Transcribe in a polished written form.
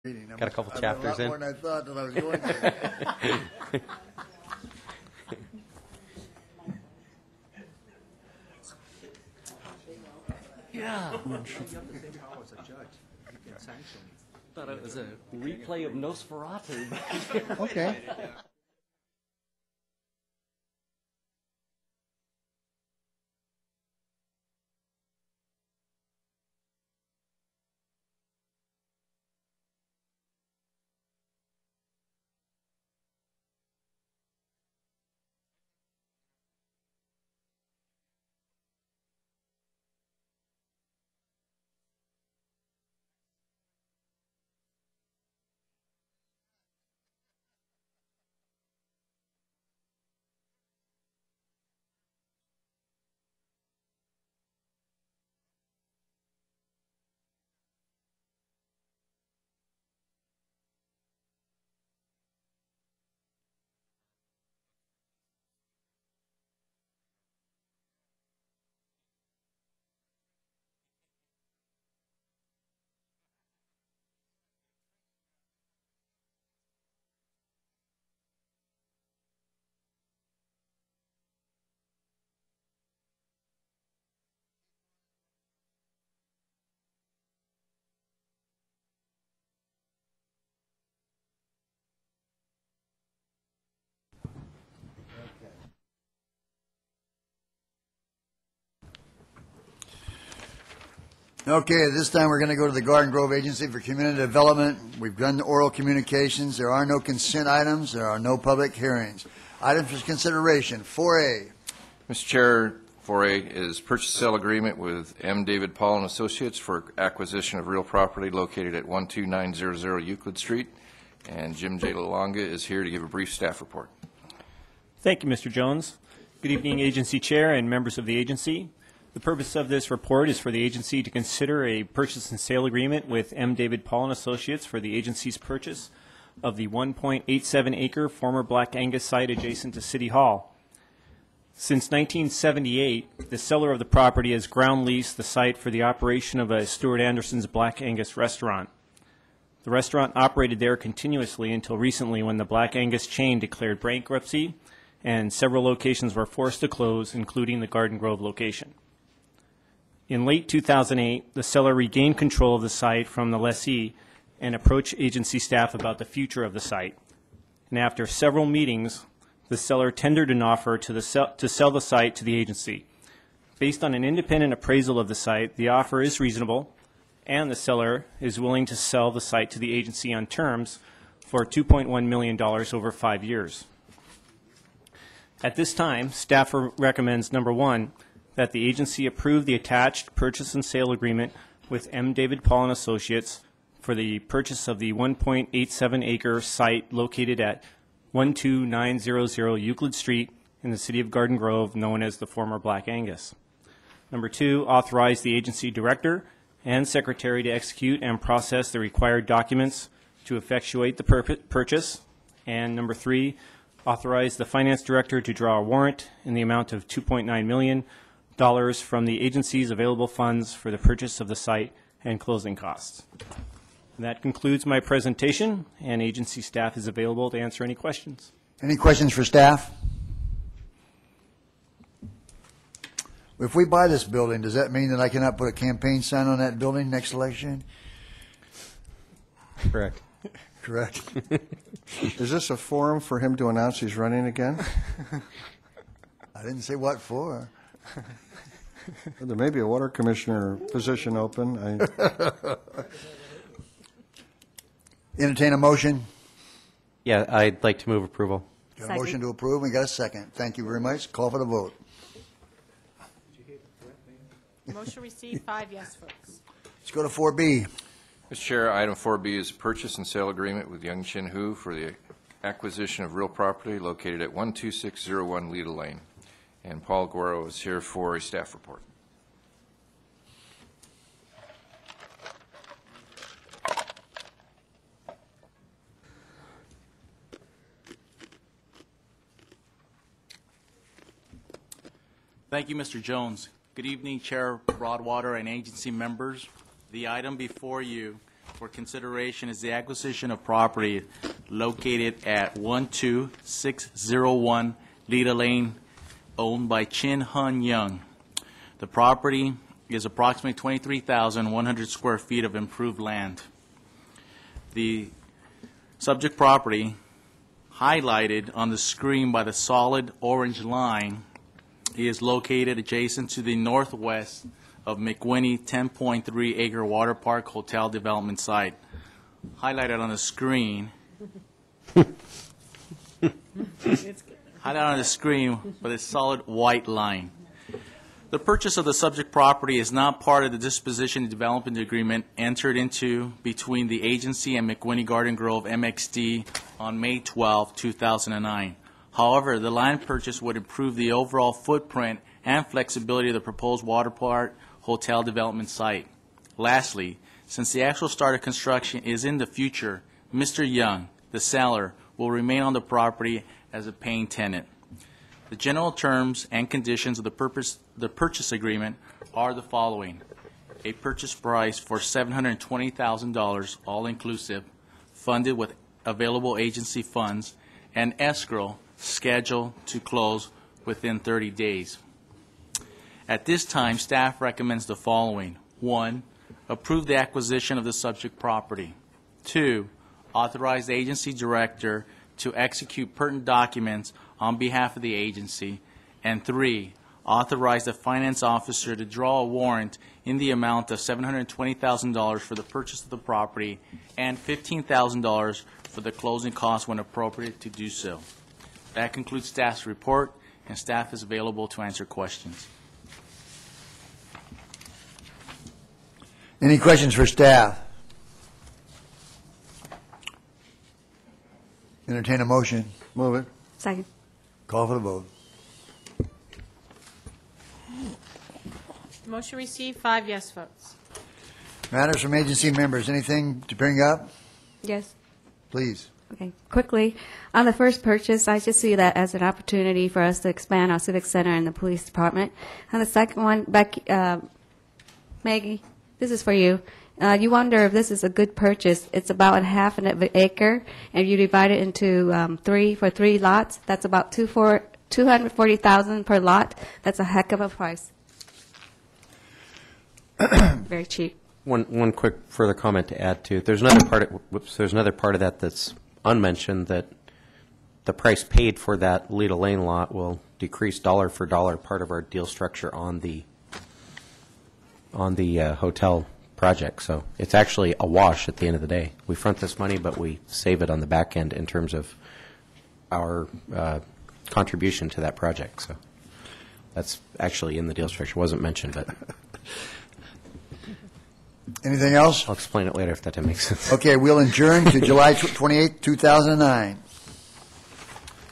Got a couple chapters in. A lot more than I thought that I was going to. Yeah. Thought it was a replay of Nosferatu. Okay. Okay, at this time we're going to go to the Garden Grove Agency for Community Development. We've done the oral communications. There are no consent items. There are no public hearings. Items for consideration, 4A. Mr. Chair, 4A is purchase sale agreement with M. David Paul and Associates for acquisition of real property located at 12900 Euclid Street. And Jim J. Lalonga is here to give a brief staff report. Thank you, Mr. Jones. Good evening, Agency Chair and members of the agency. The purpose of this report is for the agency to consider a purchase and sale agreement with M. David Paul and Associates for the agency's purchase of the 1.87-acre former Black Angus site adjacent to City Hall. Since 1978, the seller of the property has ground leased the site for the operation of a Stuart Anderson's Black Angus restaurant. The restaurant operated there continuously until recently when the Black Angus chain declared bankruptcy and several locations were forced to close, including the Garden Grove location. In late 2008, the seller regained control of the site from the lessee and approached agency staff about the future of the site. And after several meetings, the seller tendered an offer to sell the site to the agency. Based on an independent appraisal of the site, the offer is reasonable, and the seller is willing to sell the site to the agency on terms for $2.1 million over 5 years. At this time, staff recommends, number one, that the agency approve the attached purchase and sale agreement with M. David Paul and Associates for the purchase of the 1.87-acre site located at 12900 Euclid Street in the city of Garden Grove, known as the former Black Angus. Number two, authorize the agency director and secretary to execute and process the required documents to effectuate the purchase. And number three, authorize the finance director to draw a warrant in the amount of $2.9 million from the agency's available funds for the purchase of the site and closing costs. And that concludes my presentation, and agency staff is available to answer any questions. Any questions for staff? If we buy this building, does that mean that I cannot put a campaign sign on that building next election? Correct. Correct. Is this a forum for him to announce he's running again? I didn't say what for. There may be a water commissioner position open. Entertain a motion. Yeah, I'd like to move approval. Got a motion to approve. We got a second. Thank you very much. Call for the vote. Motion received, 5 yes votes. Let's go to 4B. Mr. Chair, item 4B is a purchase and sale agreement with Young Chin Hu for the acquisition of real property located at 12601 Leda Lane. And Paul Guerrero is here for a staff report. Thank you, Mr. Jones. Good evening, Chair Broadwater and agency members. The item before you for consideration is the acquisition of property located at 12601 Lita Lane, owned by Chin Hun Young. The property is approximately 23,100 square feet of improved land. The subject property, highlighted on the screen by the solid orange line, is located adjacent to the northwest of McWinney 10.3-acre water park hotel development site. Highlighted on the screen, with a solid white line. The purchase of the subject property is not part of the disposition and development agreement entered into between the agency and McWinney Garden Grove MXD on May 12, 2009. However, the land purchase would improve the overall footprint and flexibility of the proposed water park hotel development site. Lastly, since the actual start of construction is in the future, Mr. Young, the seller, will remain on the property as a paying tenant. The general terms and conditions of the purchase agreement are the following: a purchase price for $720,000, all-inclusive, funded with available agency funds, and escrow scheduled to close within 30 days. At this time, staff recommends the following. 1, approve the acquisition of the subject property. 2, authorize the agency director to execute pertinent documents on behalf of the agency. And 3, authorize the finance officer to draw a warrant in the amount of $720,000 for the purchase of the property and $15,000 for the closing costs when appropriate to do so. That concludes staff's report, and staff is available to answer questions. Any questions for staff? Entertain a motion. Move it. Second. Call for the vote. Motion received, 5 yes votes. Matters from agency members. Anything to bring up? Yes. Please. Okay. Quickly, on the first purchase, I just see that as an opportunity for us to expand our civic center and the police department. On the second one, Becky, Maggie, this is for you. You wonder if this is a good purchase. It's about half an acre, and you divide it into 3 lots. That's about $240,000 per lot. That's a heck of a price. Very cheap. One quick further comment to add to. There's another part of that that's unmentioned, that the price paid for that Lita Lane lot will decrease dollar for dollar part of our deal structure on the hotel project. So it's actually a wash at the end of the day. We front this money, but we save it on the back end in terms of our contribution to that project. So that's actually in the deal structure. It wasn't mentioned, but Anything else? I'll explain it later if that makes sense. Okay, we'll adjourn to July 28, 2009.